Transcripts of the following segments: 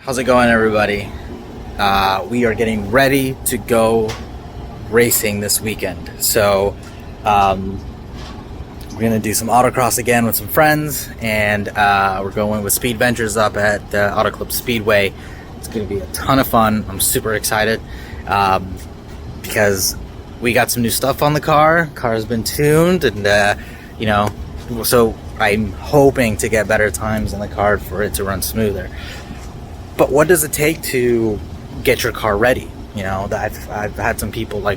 How's it going, everybody? We are getting ready to go racing this weekend. So we're gonna do some autocross again with some friends, and we're going with Speed Ventures up at the Auto Club Speedway. It's gonna be a ton of fun. I'm super excited because we got some new stuff on the car. Car's been tuned, and so I'm hoping to get better times in the car for it to run smoother. But what does it take to get your car ready? I've had some people I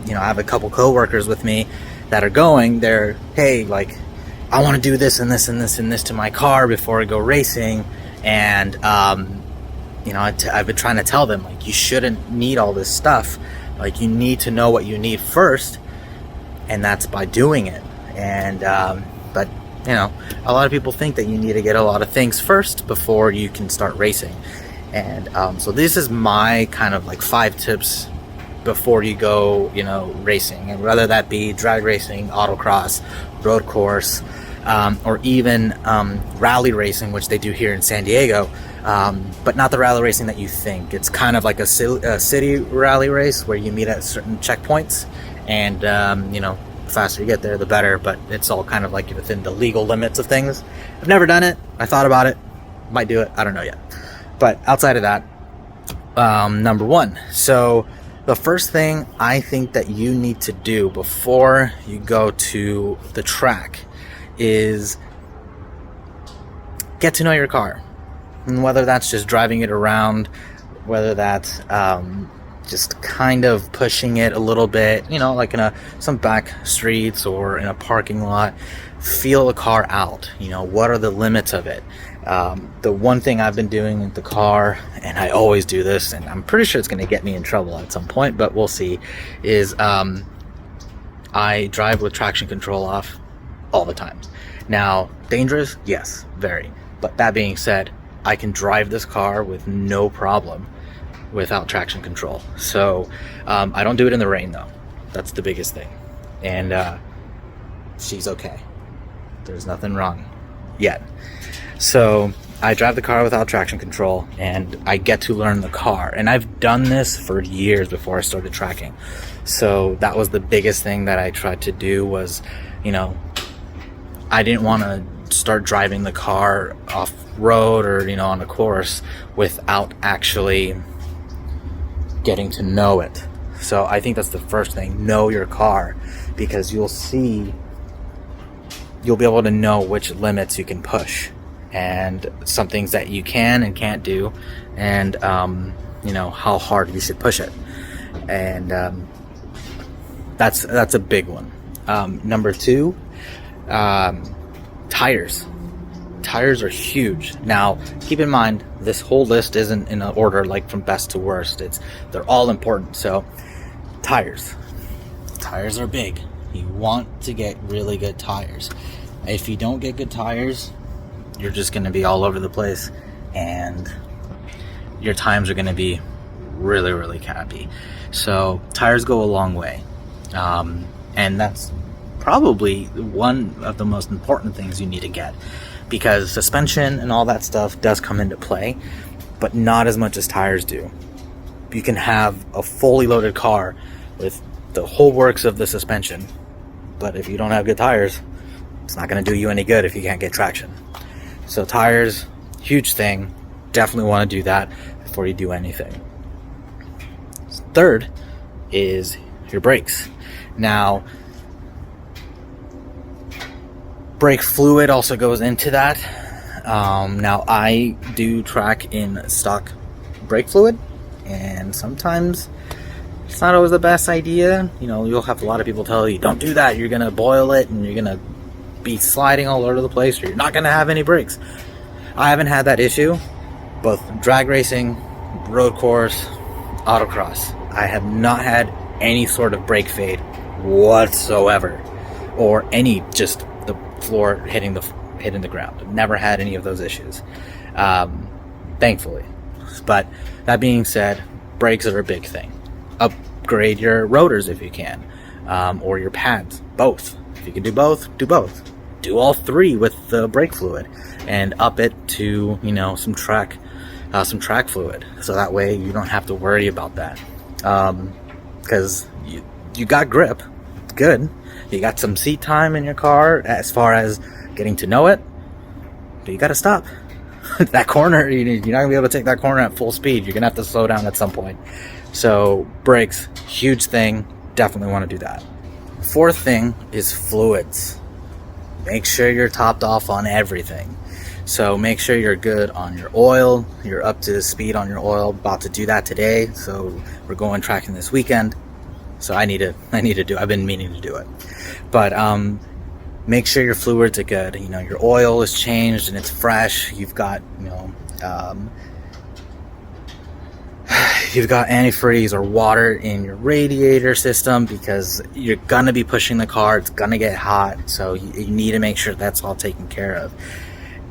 have a couple co-workers with me that are going. Hey, I want to do this and this and this and this to my car before I go racing. And, I've been trying to tell them, you shouldn't need all this stuff. You need to know what you need first, and that's by doing it. And, but a lot of people think that you need to get a lot of things first before you can start racing. And so this is my kind of 5 tips before you go, racing, and whether that be drag racing, autocross, road course, or even rally racing, which they do here in San Diego, but not the rally racing that you think. It's kind of like a city rally race where you meet at certain checkpoints, and the faster you get there, the better, but it's all kind of within the legal limits of things. I've never done it. I thought about it. Might do it. I don't know yet. But outside of that, number one. So the first thing I think that you need to do before you go to the track is get to know your car. And whether that's just driving it around, whether that's just kind of pushing it a little bit, in some back streets or in a parking lot. Feel the car out. What are the limits of it? The one thing I've been doing with the car, and I always do this, and I'm pretty sure it's going to get me in trouble at some point, but we'll see, is I drive with traction control off all the time. Now, dangerous? Yes, very. But that being said, I can drive this car with no problem without traction control. So I don't do it in the rain, though. That's the biggest thing. And she's okay. There's nothing wrong yet. So I drive the car without traction control, and I get to learn the car. And I've done this for years before I started tracking. So that was the biggest thing that I tried to do was, I didn't want to start driving the car off road or, on a course without actually getting to know it. So I think that's the first thing. Know your car, because you'll be able to know which limits you can push and some things that you can and can't do, and how hard you should push it. And that's a big one. Number 2, tires. Tires are huge. Now, keep in mind, this whole list isn't in an order from best to worst. They're all important. So, tires. Tires are big. You want to get really good tires. If you don't get good tires, you're just going to be all over the place, and your times are going to be really, really crappy. So, tires go a long way. And that's probably one of the most important things you need to get, because suspension and all that stuff does come into play, but not as much as tires do. You can have a fully loaded car with the whole works of the suspension, but if you don't have good tires, it's not going to do you any good if you can't get traction. So tires, huge thing. Definitely want to do that before you do anything. Third is your brakes. Now, brake fluid also goes into that. Now, I do track in stock brake fluid, and sometimes it's not always the best idea. You'll have a lot of people tell you, don't do that, you're going to boil it, and you're going to be sliding all over the place, or you're not going to have any brakes. I haven't had that issue, both drag racing, road course, autocross. I have not had any sort of brake fade whatsoever, or any just the floor hitting the ground. I've never had any of those issues, thankfully. But that being said, brakes are a big thing. Upgrade your rotors if you can, or your pads, both. If you can do both, do both. Do all 3 with the brake fluid, and up it to some track some track fluid, so that way you don't have to worry about that. Because you got grip, good. You got some seat time in your car as far as getting to know it, but you got to stop. That corner, you're not gonna be able to take that corner at full speed. You're gonna have to slow down at some point. So brakes, huge thing. Definitely want to do that. Fourth thing is fluids. Make sure you're topped off on everything. So make sure you're good on your oil. You're up to speed on your oil. About to do that today. So we're going tracking this weekend. So I need to do. I've been meaning to do it. But make sure your fluids are good. You know, your oil is changed and it's fresh. You've got, you've got antifreeze or water in your radiator system, because you're gonna be pushing the car. It's gonna get hot. So you need to make sure that's all taken care of.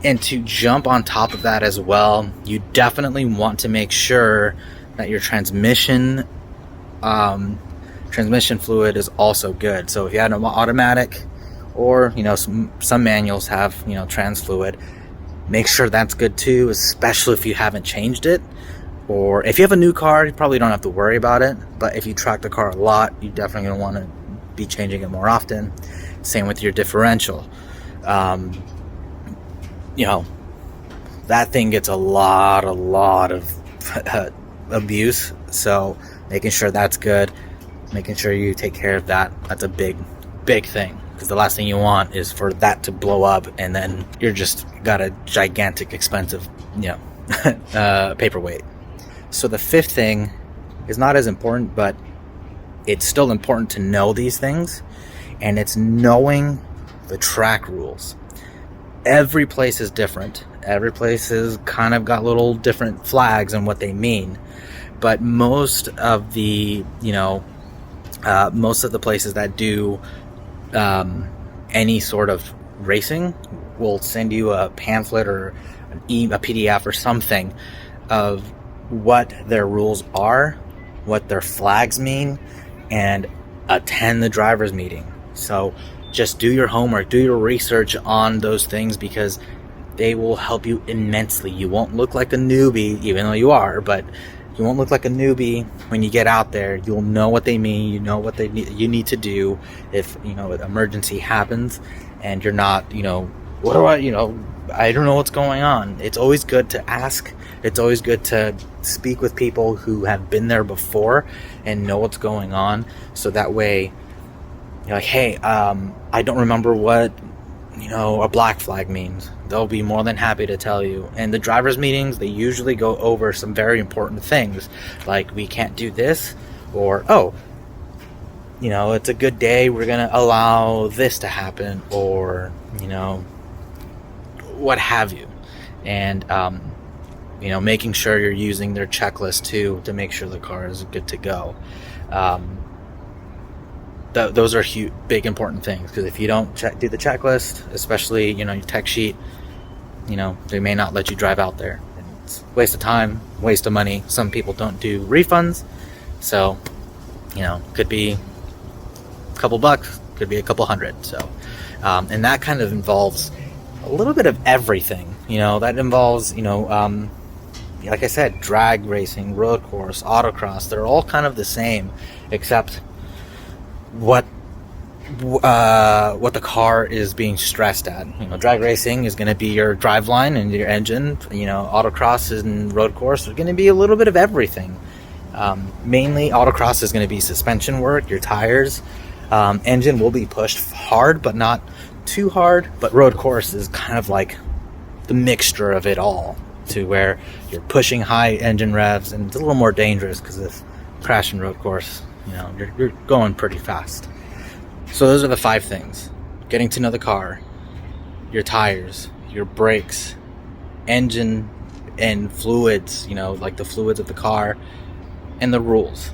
And to jump on top of that as well, you definitely want to make sure that your transmission fluid is also good. So if you had an automatic, or some manuals have trans fluid, make sure that's good too, especially if you haven't changed it. Or if you have a new car, you probably don't have to worry about it, but if you track the car a lot, you definitely gonna want to be changing it more often. Same with your differential. That thing gets a lot of abuse, so making sure that's good, making sure you take care of that, that's a big thing. Because the last thing you want is for that to blow up and then you're just got a gigantic expensive paperweight. So the fifth thing is not as important, but it's still important to know these things, and it's knowing the track rules. Every place is different. Every place has kind of got little different flags and what they mean, but most of the places that do any sort of racing will send you a pamphlet or a PDF or something of what their rules are, what their flags mean, and attend the driver's meeting. So just do your homework, do your research on those things, because they will help you immensely. You won't look like a newbie, even though you are, but you won't look like a newbie when you get out there. You'll know what they mean. You know what you need to do if an emergency happens, and you're not I don't know what's going on. It's always good to ask. It's always good to speak with people who have been there before and know what's going on, so that way you're like, hey, I don't remember what a black flag means. They'll be more than happy to tell you. And the drivers meetings, they usually go over some very important things, like we can't do this, or it's a good day, we're gonna allow this to happen, or what have you. And making sure you're using their checklist too, to make sure the car is good to go. Those are big important things, because if you don't do the checklist, especially your tech sheet, they may not let you drive out there. And it's a waste of time, waste of money. Some people don't do refunds, so could be a couple bucks, could be a couple hundred. So and that kind of involves a little bit of everything. That involves like I said, drag racing, road course, autocross. They're all kind of the same, except what the car is being stressed at. Drag racing is going to be your driveline and your engine. Autocross and road course are going to be a little bit of everything. Mainly autocross is going to be suspension work, your tires. Engine will be pushed hard, but not too hard. But road course is kind of like the mixture of it all, to where you're pushing high engine revs, and it's a little more dangerous because if crashing road course, you're going pretty fast. So those are the 5 things: getting to know the car, your tires, your brakes, engine and fluids, like the fluids of the car, and the rules.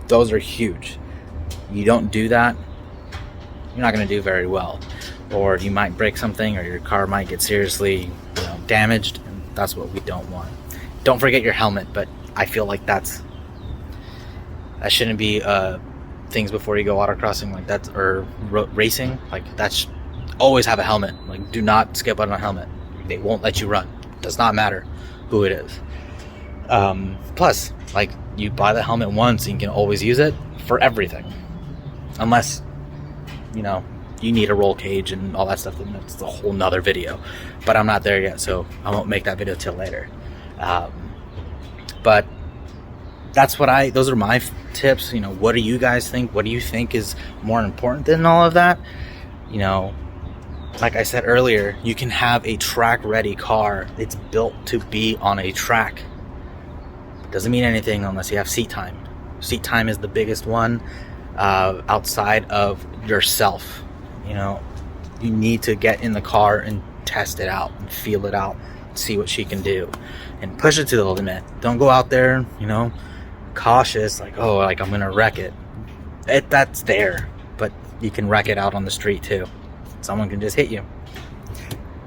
Those are huge. You don't do that, you're not going to do very well, or you might break something, or your car might get seriously damaged, and that's what we don't want. Don't forget your helmet, but I feel like that shouldn't be things before you go autocrossing, like that, or racing, like that's always have a helmet. Like, do not skip out on a helmet. They won't let you run. Does not matter who it is. Plus, like, you buy the helmet once and you can always use it for everything, unless, you know, you need a roll cage and all that stuff. Then that's a whole nother video, but I'm not there yet, so I won't make that video till later. But that's what those are my tips. You know, what do you guys think? What do you think is more important than all of that? You know, like I said earlier, you can have a track ready car. It's built to be on a track. It doesn't mean anything unless you have seat time. Seat time is the biggest one, outside of yourself. You know, you need to get in the car and test it out and feel it out, see what she can do, and push it to the limit. Don't go out there, you know, cautious, like, oh, like I'm gonna wreck it. That's there, but you can wreck it out on the street too. Someone can just hit you.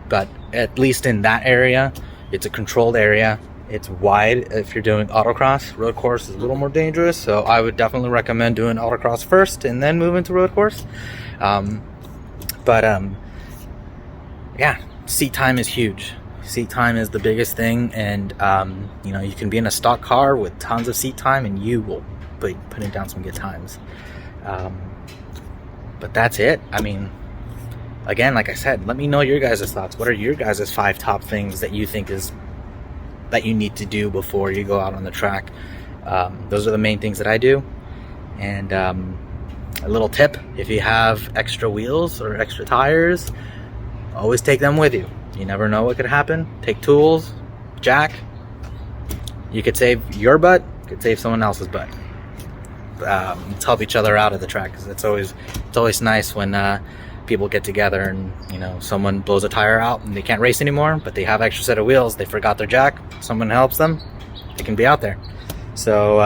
But at least in that area, it's a controlled area. It's wide. If you're doing autocross, road course is a little more dangerous, so I would definitely recommend doing autocross first and then move into road course. Yeah, seat time is huge. Seat time is the biggest thing, and you know, you can be in a stock car with tons of seat time and you will be putting down some good times. But that's it. I mean, again, like I said, let me know your guys' thoughts. What are your guys' 5 top things that you think that you need to do before you go out on the track? Those are the main things that I do. And a little tip, if you have extra wheels or extra tires, always take them with you. You never know what could happen. Take tools, jack. You could save your butt, you could save someone else's butt. Let's help each other out at the track, because it's always nice when people get together and, you know, someone blows a tire out and they can't race anymore, but they have extra set of wheels, they forgot their jack, someone helps them, they can be out there. So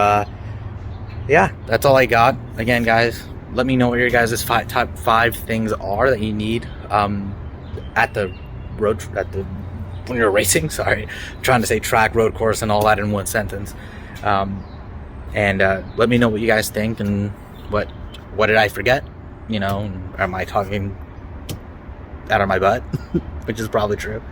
yeah, that's all I got. Again, guys, let me know what your guys' top 5 things are that you need when you're racing. Sorry, I'm trying to say track, road course, and all that in one sentence. And let me know what you guys think, and what did I forget? You know, am I talking out of my butt? Which is probably true.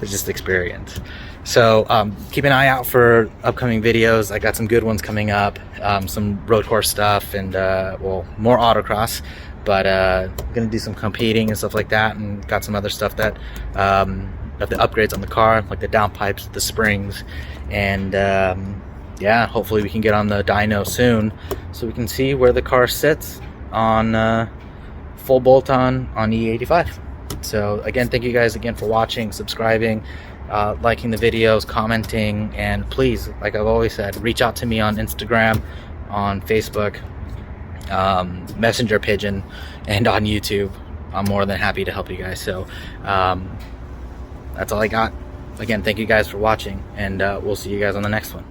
It's just experience. So keep an eye out for upcoming videos. I got some good ones coming up, some road course stuff, and well, more autocross, but I'm gonna do some competing and stuff like that, and got some other stuff that of the upgrades on the car, like the downpipes, the springs, and yeah, hopefully we can get on the dyno soon so we can see where the car sits on full bolt-on E85. So again, thank you guys again for watching, subscribing, liking the videos, commenting, and please, like I've always said, reach out to me on Instagram, on Facebook, Messenger Pigeon, and on YouTube. I'm more than happy to help you guys. So that's all I got. Again, thank you guys for watching, and we'll see you guys on the next one.